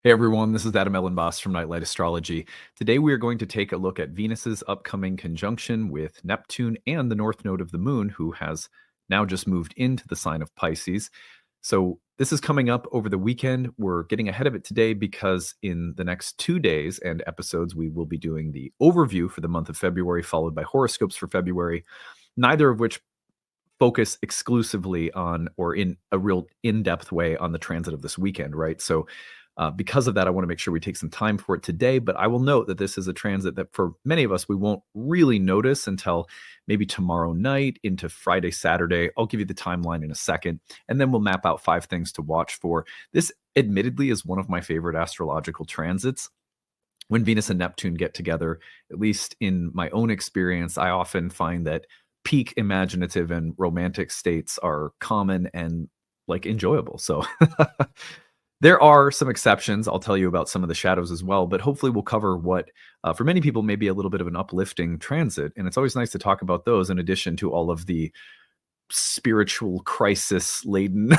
Hey everyone, this is Elenbaas from Nightlight Astrology. Today we are going to take a look at Venus's upcoming conjunction with Neptune and the north node of the moon, who has now just moved into the sign of Pisces. So this is coming up over the weekend. We're getting ahead of it today because in the next 2 days and episodes, we will be doing the overview for the month of February, followed by horoscopes for February, neither of which focus exclusively on or in a real in-depth way on the transit of this weekend, right? So because of that, I want to make sure we take some time for it today. But I will note that this is a transit that for many of us, we won't really notice until maybe tomorrow night into Friday, Saturday. I'll give you the timeline in a second, and then we'll map out 5 things to watch for. This admittedly is one of my favorite astrological transits. When Venus and Neptune get together, at least in my own experience, I often find that peak imaginative and romantic states are common and like enjoyable. So there are some exceptions. I'll tell you about some of the shadows as well, but hopefully we'll cover what, for many people, may be a little bit of an uplifting transit. And it's always nice to talk about those in addition to all of the spiritual crisis-laden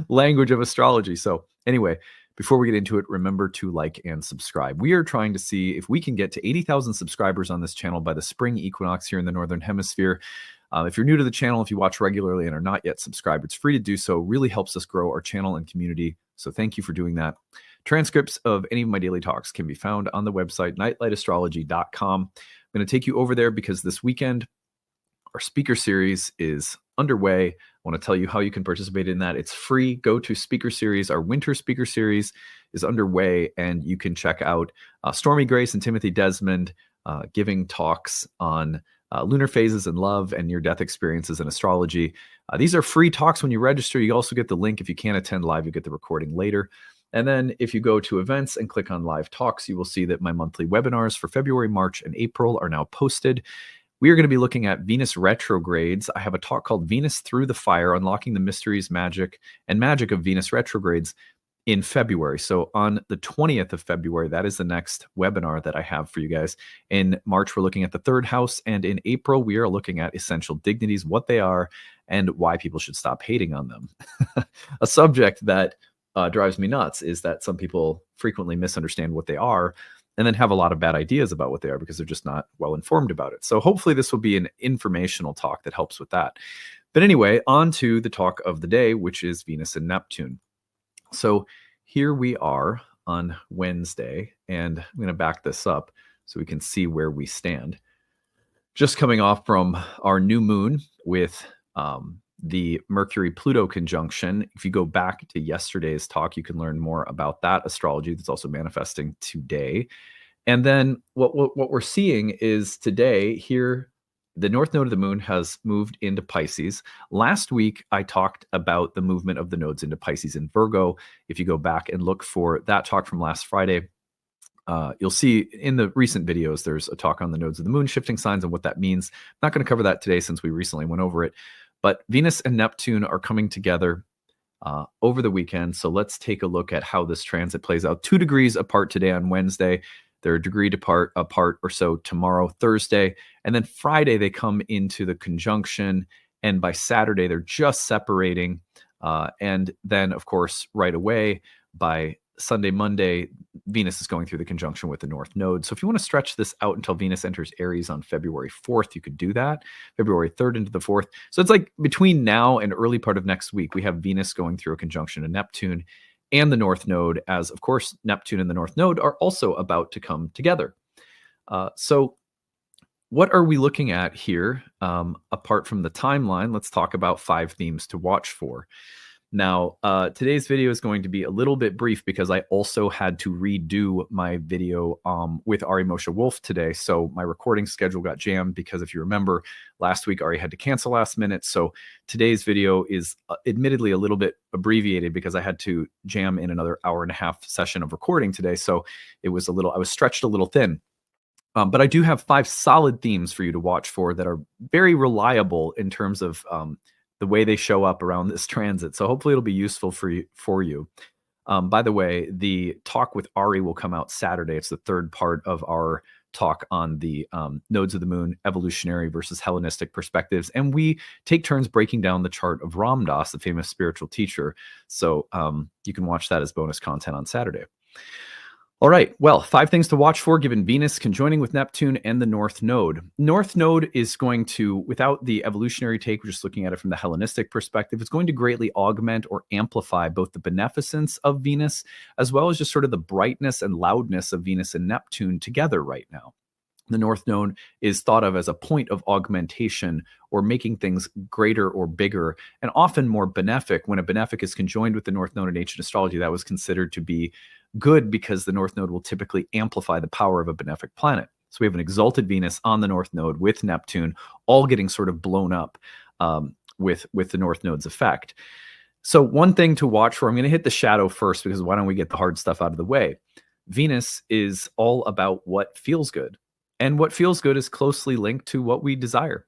language of astrology. So anyway, before we get into it, remember to like and subscribe. We are trying to see if we can get to 80,000 subscribers on this channel by the spring equinox here in the Northern Hemisphere. If you're new to the channel, if you watch regularly and are not yet subscribed, it's free to do so. It really helps us grow our channel and community. So thank you for doing that. Transcripts of any of my daily talks can be found on the website, nightlightastrology.com. I'm going to take you over there because this weekend, our speaker series is underway. I want to tell you how you can participate in that. It's free. Go to speaker series. Our winter speaker series is underway, and you can check out Stormy Grace and Timothy Desmond giving talks on lunar phases in love and near-death experiences in astrology. These are free talks when you register. You also get the link. If you can't attend live, you get the recording later. And then if you go to events and click on live talks, you will see that my monthly webinars for February, March, and April are now posted. We are going to be looking at Venus retrogrades. I have a talk called Venus Through the Fire, Unlocking the Mysteries, Magic of Venus retrogrades in February. So on the 20th of February, that is the next webinar that I have for you guys. In March, we're looking at the 3rd house. And in April, we are looking at essential dignities, what they are, and why people should stop hating on them. A subject that drives me nuts is that some people frequently misunderstand what they are and then have a lot of bad ideas about what they are because they're just not well informed about it. So hopefully this will be an informational talk that helps with that. But anyway, on to the talk of the day, which is Venus and Neptune. So here we are on Wednesday, and I'm going to back this up so we can see where we stand. Just coming off from our new moon with the Mercury-Pluto conjunction. If you go back to yesterday's talk, you can learn more about that astrology that's also manifesting today. And then what we're seeing is today here, the north node of the moon has moved into Pisces. Last week, I talked about the movement of the nodes into Pisces and Virgo. If you go back and look for that talk from last Friday, you'll see in the recent videos, there's a talk on the nodes of the moon shifting signs and what that means. I'm not going to cover that today since we recently went over it. But Venus and Neptune are coming together over the weekend. So let's take a look at how this transit plays out. 2 degrees apart today on Wednesday. They're a degree apart or so tomorrow, Thursday. And then Friday, they come into the conjunction. And by Saturday, they're just separating. And then, of course, right away, by Sunday, Monday, Venus is going through the conjunction with the North Node. So if you want to stretch this out until Venus enters Aries on February 4th, you could do that. February 3rd into the 4th. So it's like between now and early part of next week, we have Venus going through a conjunction to Neptune and the North Node, as of course, Neptune and the North Node are also about to come together. So what are we looking at here? Apart from the timeline, let's talk about 5 themes to watch for. Now, today's video is going to be a little bit brief because I also had to redo my video with Ari Moshe Wolf today. So my recording schedule got jammed because if you remember, last week Ari had to cancel last minute. So today's video is admittedly a little bit abbreviated because I had to jam in another hour-and-a-half session of recording today. So it was I was stretched a little thin. But I do have 5 solid themes for you to watch for that are very reliable in terms of the way they show up around this transit. So hopefully it'll be useful for you. By the way, the talk with Ari will come out Saturday. It's the 3rd part of our talk on the nodes of the moon, evolutionary versus Hellenistic perspectives. And we take turns breaking down the chart of Ram Dass, the famous spiritual teacher. So you can watch that as bonus content on Saturday. All right. Well, 5 things to watch for given Venus conjoining with Neptune and the North Node. North Node is going to, without the evolutionary take, we're just looking at it from the Hellenistic perspective, it's going to greatly augment or amplify both the beneficence of Venus as well as just sort of the brightness and loudness of Venus and Neptune together right now. The North Node is thought of as a point of augmentation or making things greater or bigger and often more benefic. When a benefic is conjoined with the North Node in ancient astrology, that was considered to be good because the North Node will typically amplify the power of a benefic planet. So we have an exalted Venus on the North Node with Neptune, all getting sort of blown up with the North Node's effect. So one thing to watch for, I'm going to hit the shadow first because why don't we get the hard stuff out of the way? Venus is all about what feels good. And what feels good is closely linked to what we desire.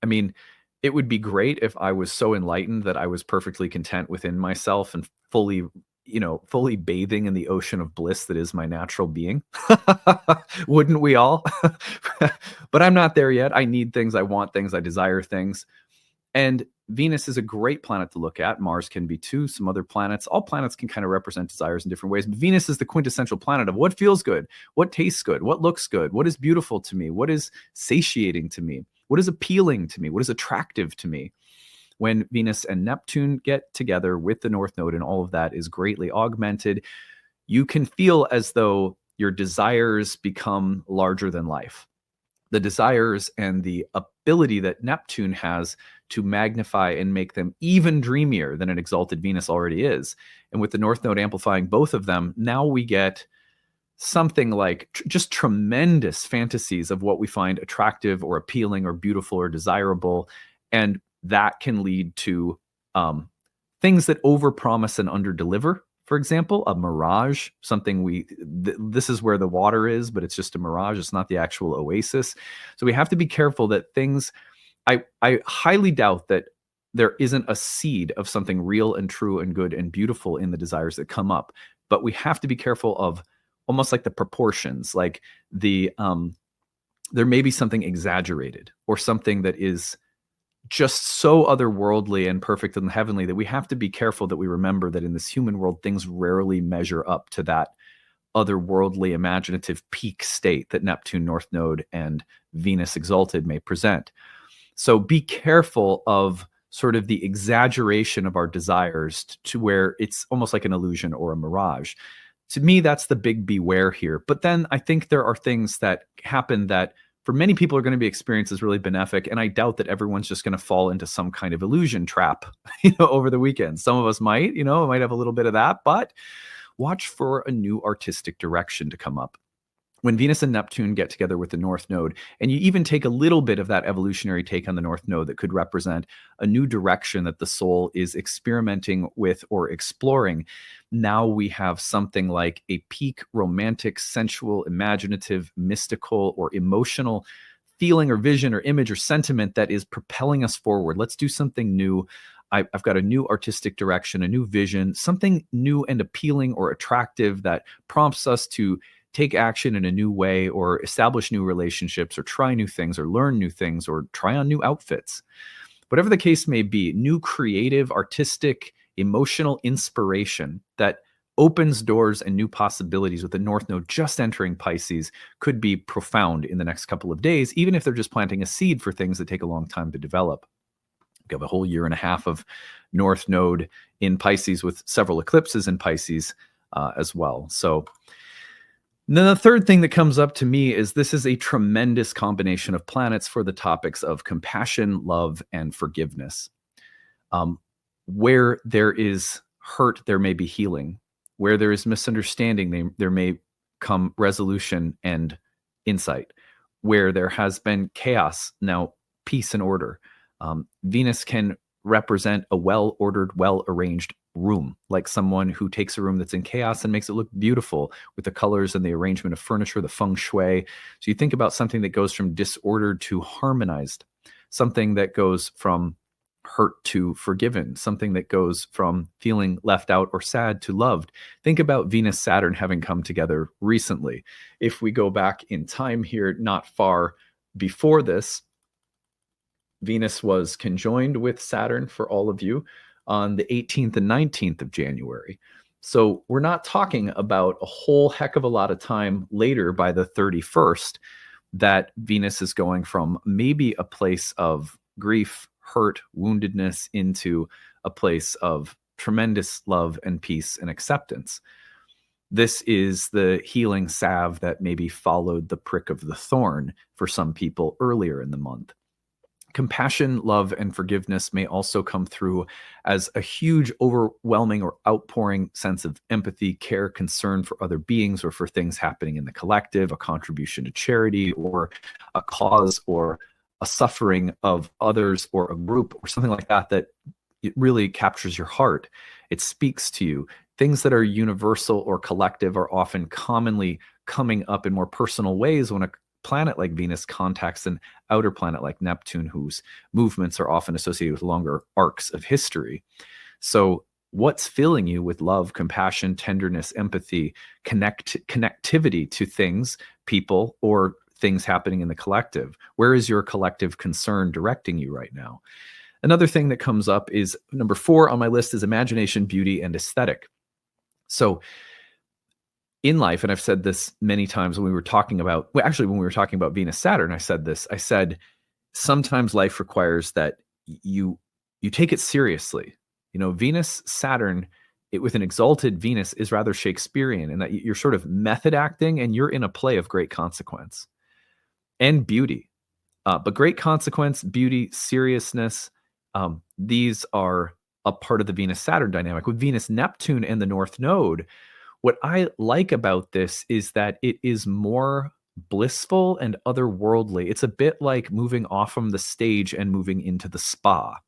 I mean, it would be great if I was so enlightened that I was perfectly content within myself and fully bathing in the ocean of bliss that is my natural being. Wouldn't we all? But I'm not there yet. I need things. I want things. I desire things. And Venus is a great planet to look at. Mars can be too. Some other planets. All planets can kind of represent desires in different ways. But Venus is the quintessential planet of what feels good, what tastes good, what looks good, what is beautiful to me, what is satiating to me, what is appealing to me, what is attractive to me. When Venus and Neptune get together with the North Node and all of that is greatly augmented, you can feel as though your desires become larger than life. The desires and the ability that Neptune has to magnify and make them even dreamier than an exalted Venus already is. And with the North Node amplifying both of them, now we get something like just tremendous fantasies of what we find attractive or appealing or beautiful or desirable. And that can lead to things that overpromise and underdeliver. For example, a mirage, something this is where the water is, but it's just a mirage. It's not the actual oasis. So we have to be careful that things, I highly doubt that there isn't a seed of something real and true and good and beautiful in the desires that come up. But we have to be careful of almost like the proportions, like there may be something exaggerated or something that is just so otherworldly and perfect and heavenly that we have to be careful that we remember that in this human world, things rarely measure up to that otherworldly imaginative peak state that Neptune, North Node, and Venus exalted may present. So be careful of sort of the exaggeration of our desires to where it's almost like an illusion or a mirage. To me, that's the big beware here. But then I think there are things that happen that for many people are going to be experienced as really benefic. And I doubt that everyone's just going to fall into some kind of illusion trap, over the weekend. Some of us might have a little bit of that, but watch for a new artistic direction to come up. When Venus and Neptune get together with the North Node, and you even take a little bit of that evolutionary take on the North Node that could represent a new direction that the soul is experimenting with or exploring, now we have something like a peak romantic, sensual, imaginative, mystical, or emotional feeling or vision or image or sentiment that is propelling us forward. Let's do something new. I've got a new artistic direction, a new vision, something new and appealing or attractive that prompts us to take action in a new way or establish new relationships or try new things or learn new things or try on new outfits. Whatever the case may be, new creative, artistic, emotional inspiration that opens doors and new possibilities with the North Node just entering Pisces could be profound in the next couple of days, even if they're just planting a seed for things that take a long time to develop. We have a whole year and a half of North Node in Pisces with several eclipses in Pisces as well. So then the third thing that comes up to me is this is a tremendous combination of planets for the topics of compassion, love, and forgiveness. Where there is hurt, there may be healing. Where there is misunderstanding, there may come resolution and insight. Where there has been chaos, now peace and order. Venus can represent a well-ordered, well-arranged room, like someone who takes a room that's in chaos and makes it look beautiful with the colors and the arrangement of furniture, the feng shui. So you think about something that goes from disordered to harmonized, something that goes from hurt to forgiven, something that goes from feeling left out or sad to loved. Think about Venus, Saturn having come together recently. If we go back in time here, not far before this, Venus was conjoined with Saturn for all of you on the 18th and 19th of January. So we're not talking about a whole heck of a lot of time later by the 31st that Venus is going from maybe a place of grief, hurt, woundedness into a place of tremendous love and peace and acceptance. This is the healing salve that maybe followed the prick of the thorn for some people earlier in the month. Compassion, love, and forgiveness may also come through as a huge, overwhelming, or outpouring sense of empathy, care, concern for other beings or for things happening in the collective, a contribution to charity, or a cause or a suffering of others or a group or something like that, that it really captures your heart. It speaks to you. Things that are universal or collective are often commonly coming up in more personal ways when a planet like Venus contacts an outer planet like Neptune, whose movements are often associated with longer arcs of history. So what's filling you with love, compassion, tenderness, empathy, connectivity to things, people, or things happening in the collective? Where is your collective concern directing you right now? Another thing that comes up is number 4 on my list is imagination, beauty, and aesthetic. So in life, and I've said this many times when we were talking about, well, actually, when we were talking about Venus Saturn, I said this. I said, sometimes life requires that you take it seriously. You know, Venus Saturn, with an exalted Venus, is rather Shakespearean in that you're sort of method acting and you're in a play of great consequence and beauty. But great consequence, beauty, seriousness, these are a part of the Venus Saturn dynamic. With Venus Neptune and the North Node, what I like about this is that it is more blissful and otherworldly. It's a bit like moving off from the stage and moving into the spa.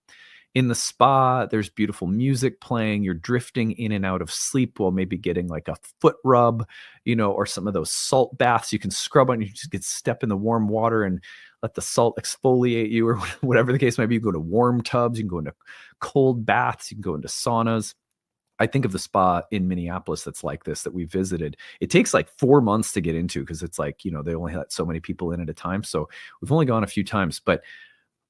In the spa, there's beautiful music playing. You're drifting in and out of sleep while maybe getting like a foot rub, you know, or some of those salt baths you can scrub on. You just get step in the warm water and let the salt exfoliate you, or whatever the case might be. You go to warm tubs, you can go into cold baths, you can go into saunas. I think of the spa in Minneapolis that's like this, that we visited. It takes like 4 months to get into because it's like, you know, they only let so many people in at a time. So we've only gone a few times. But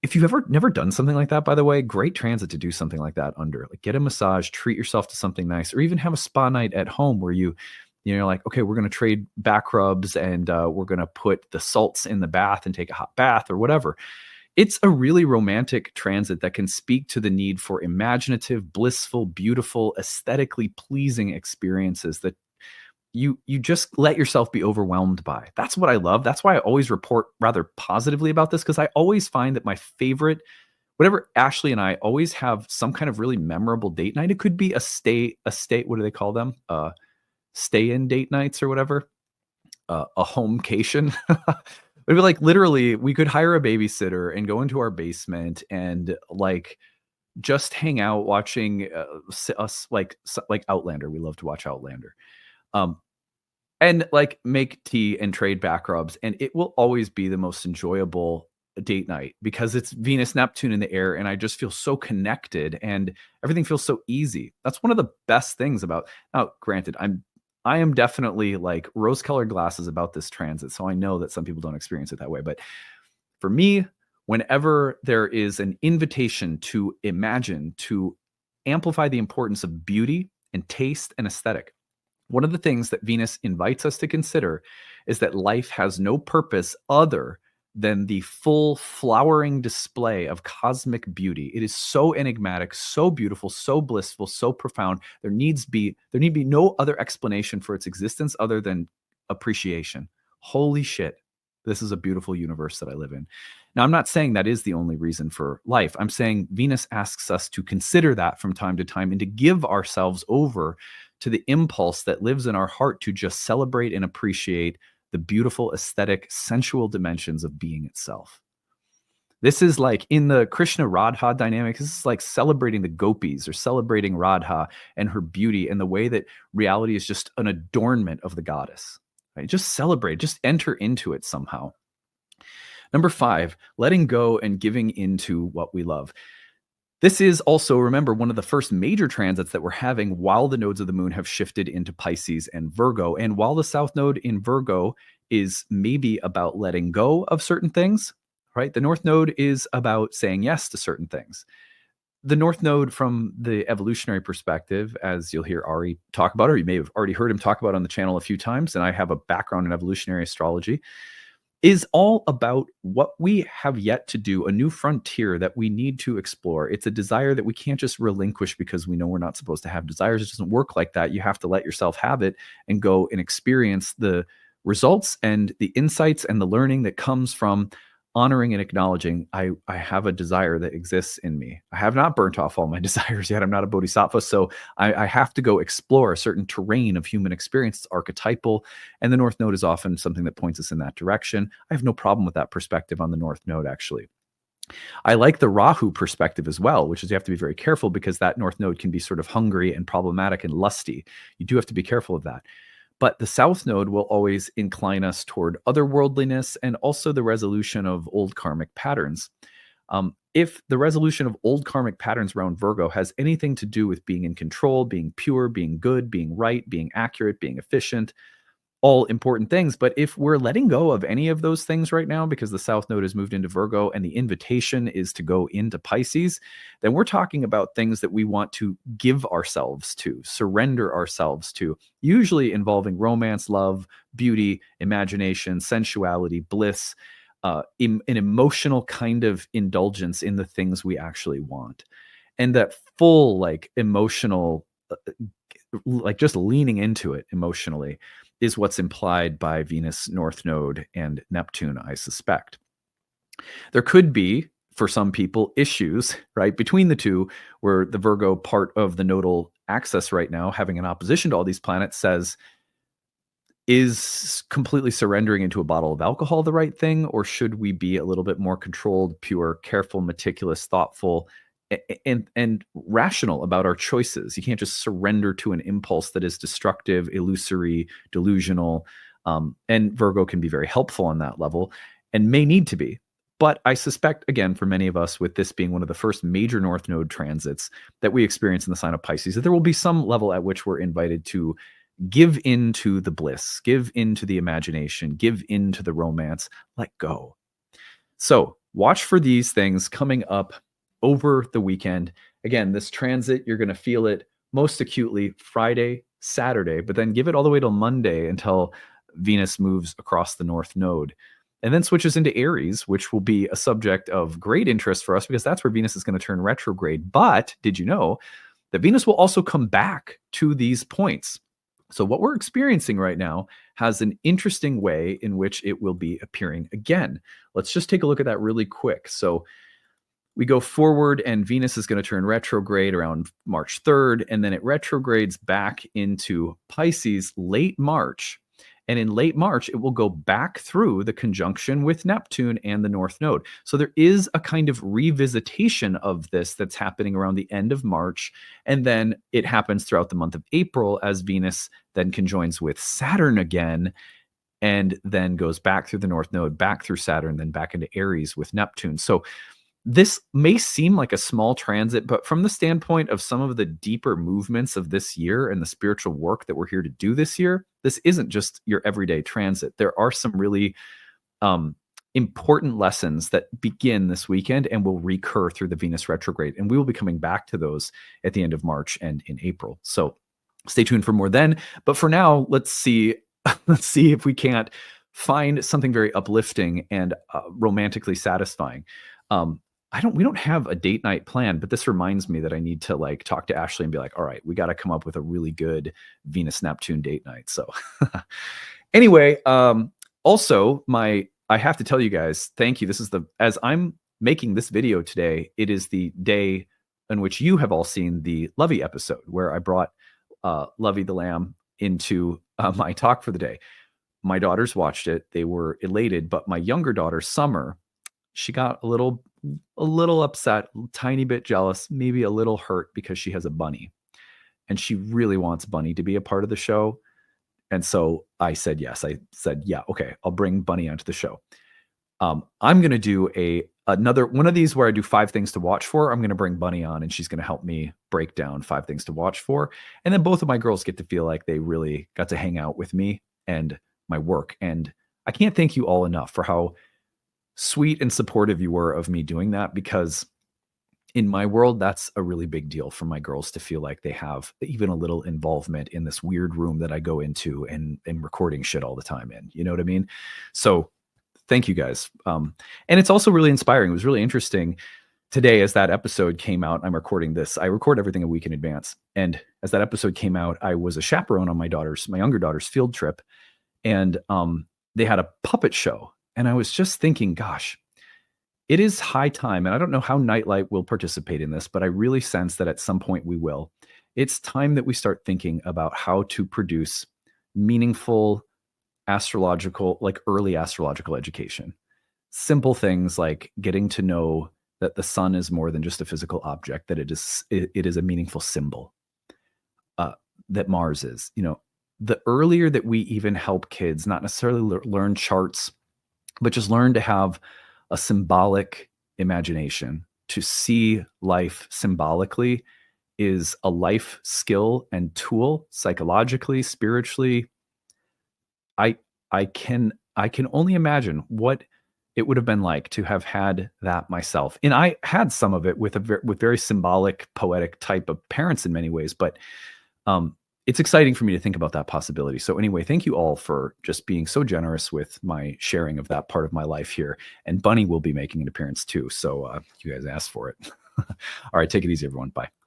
if you've ever never done something like that, by the way, great transit to do something like that under. Like, get a massage, treat yourself to something nice, or even have a spa night at home where you're like, okay, we're going to trade back rubs and we're going to put the salts in the bath and take a hot bath or whatever. It's a really romantic transit that can speak to the need for imaginative, blissful, beautiful, aesthetically pleasing experiences that you just let yourself be overwhelmed by. That's what I love. That's why I always report rather positively about this, because I always find that my favorite, whatever, Ashley and I always have some kind of really memorable date night. It could be a stay, what do they call them? Stay-in date nights or whatever. A homecation. It'd be like, literally, we could hire a babysitter and go into our basement and like just hang out watching us like Outlander. We love to watch Outlander. And like make tea and trade back rubs. And it will always be the most enjoyable date night because it's Venus Neptune in the air. And I just feel so connected and everything feels so easy. That's one of the best things about, now granted, I am definitely like rose-colored glasses about this transit. So I know that some people don't experience it that way. But for me, whenever there is an invitation to imagine, to amplify the importance of beauty and taste and aesthetic, one of the things that Venus invites us to consider is that life has no purpose other than the full flowering display of cosmic beauty. It is so enigmatic, so beautiful, so blissful, so profound. There need be no other explanation for its existence other than appreciation. Holy shit, this is a beautiful universe that I live in. Now, I'm not saying that is the only reason for life. I'm saying Venus asks us to consider that from time to time and to give ourselves over to the impulse that lives in our heart to just celebrate and appreciate the beautiful, aesthetic, sensual dimensions of being itself. This is like in the Krishna Radha dynamic, this is like celebrating the gopis or celebrating Radha and her beauty and the way that reality is just an adornment of the goddess. Right? Just celebrate, just enter into it somehow. Number 5, letting go and giving into what we love. This is also, remember, one of the first major transits that we're having while the nodes of the moon have shifted into Pisces and Virgo. And while the South Node in Virgo is maybe about letting go of certain things, right? The North Node is about saying yes to certain things. the North Node, from the evolutionary perspective, as you'll hear Ari talk about, or you may have already heard him talk about on the channel a few times, and I have a background in evolutionary astrology, is all about what we have yet to do, a new frontier that we need to explore. It's a desire that we can't just relinquish because we know we're not supposed to have desires. It doesn't work like that. You have to let yourself have it and go and experience the results and the insights and the learning that comes from honoring and acknowledging I have a desire that exists in me. I have not burnt off all my desires yet. I'm not a bodhisattva. So I have to go explore a certain terrain of human experience. It's archetypal. And the North Node is often something that points us in that direction. I have no problem with that perspective on the North Node, actually. I like the Rahu perspective as well, which is you have to be very careful because that North Node can be sort of hungry and problematic and lusty. You do have to be careful of that. But the South Node will always incline us toward otherworldliness and also the resolution of old karmic patterns. If the resolution of old karmic patterns around Virgo has anything to do with being in control, being pure, being good, being right, being accurate, being efficient, all important things. But if we're letting go of any of those things right now because the South Node has moved into Virgo and the invitation is to go into Pisces, then we're talking about things that we want to give ourselves to, surrender ourselves to, usually involving romance, love, beauty, imagination, sensuality, bliss, an emotional kind of indulgence in the things we actually want. And that full, like, emotional, like just leaning into it emotionally is what's implied by Venus North Node and Neptune, I suspect. There could be, for some people, issues, right, between the two, where the Virgo part of the nodal axis right now, having an opposition to all these planets, says, is completely surrendering into a bottle of alcohol the right thing, or should we be a little bit more controlled, pure, careful, meticulous, thoughtful, and rational about our choices? You can't just surrender to an impulse that is destructive, illusory, delusional. And Virgo can be very helpful on that level and may need to be. But I suspect, again, for many of us, with this being one of the first major North Node transits that we experience in the sign of Pisces, that there will be some level at which we're invited to give into the bliss, give into the imagination, give into the romance, let go. So watch for these things coming up over the weekend. Again, this transit, you're going to feel it most acutely Friday, Saturday, but then give it all the way till Monday until Venus moves across the North Node and then switches into Aries, which will be a subject of great interest for us because that's where Venus is going to turn retrograde. But did you know that Venus will also come back to these points? So what we're experiencing right now has an interesting way in which it will be appearing again. Let's just take a look at that really quick. So we go forward and Venus is going to turn retrograde around March 3rd, and then it retrogrades back into Pisces late March. And in late March, it will go back through the conjunction with Neptune and the North Node. So there is a kind of revisitation of this that's happening around the end of March. And then it happens throughout the month of April as Venus then conjoins with Saturn again, and then goes back through the North Node, back through Saturn, then back into Aries with Neptune. So this may seem like a small transit, but from the standpoint of some of the deeper movements of this year and the spiritual work that we're here to do this year, this isn't just your everyday transit. There are some really important lessons that begin this weekend and will recur through the Venus retrograde. And we will be coming back to those at the end of March and in April. So stay tuned for more then. But for now, let's see if we can't find something very uplifting and romantically satisfying. We don't have a date night plan, but this reminds me that I need to like talk to Ashley and be like, all right, we got to come up with a really good Venus Neptune date night. So anyway, also I have to tell you guys, thank you. As I'm making this video today, it is the day in which you have all seen the Lovey episode where I brought Lovey the Lamb into my talk for the day. My daughters watched it. They were elated, but my younger daughter, Summer, she got a little upset, a tiny bit jealous, maybe a little hurt because she has a bunny and she really wants Bunny to be a part of the show. And so I said, yes, yeah, okay, I'll bring Bunny onto the show. I'm going to do another one of these where I do 5 things to watch for. I'm going to bring Bunny on and she's going to help me break down 5 things to watch for. And then both of my girls get to feel like they really got to hang out with me and my work. And I can't thank you all enough for how sweet and supportive you were of me doing that, because in my world, that's a really big deal for my girls to feel like they have even a little involvement in this weird room that I go into and recording shit all the time in. You know what I mean? So thank you guys. And it's also really inspiring. It was really interesting today as that episode came out. I'm recording this. I record everything a week in advance. And as that episode came out, I was a chaperone on my younger daughter's field trip. And they had a puppet show. And I was just thinking, gosh, it is high time, and I don't know how Nightlight will participate in this, but I really sense that at some point we will. It's time that we start thinking about how to produce meaningful astrological, like early astrological education. Simple things like getting to know that the sun is more than just a physical object, that it is a meaningful symbol, that Mars is. You know, the earlier that we even help kids, not necessarily learn charts, but just learn to have a symbolic imagination, to see life symbolically, is a life skill and tool, psychologically, spiritually. I can only imagine what it would have been like to have had that myself. And I had some of it with very symbolic, poetic type of parents in many ways, but it's exciting for me to think about that possibility. So anyway, thank you all for just being so generous with my sharing of that part of my life here. And Bunny will be making an appearance too. So you guys asked for it. All right, take it easy, everyone. Bye.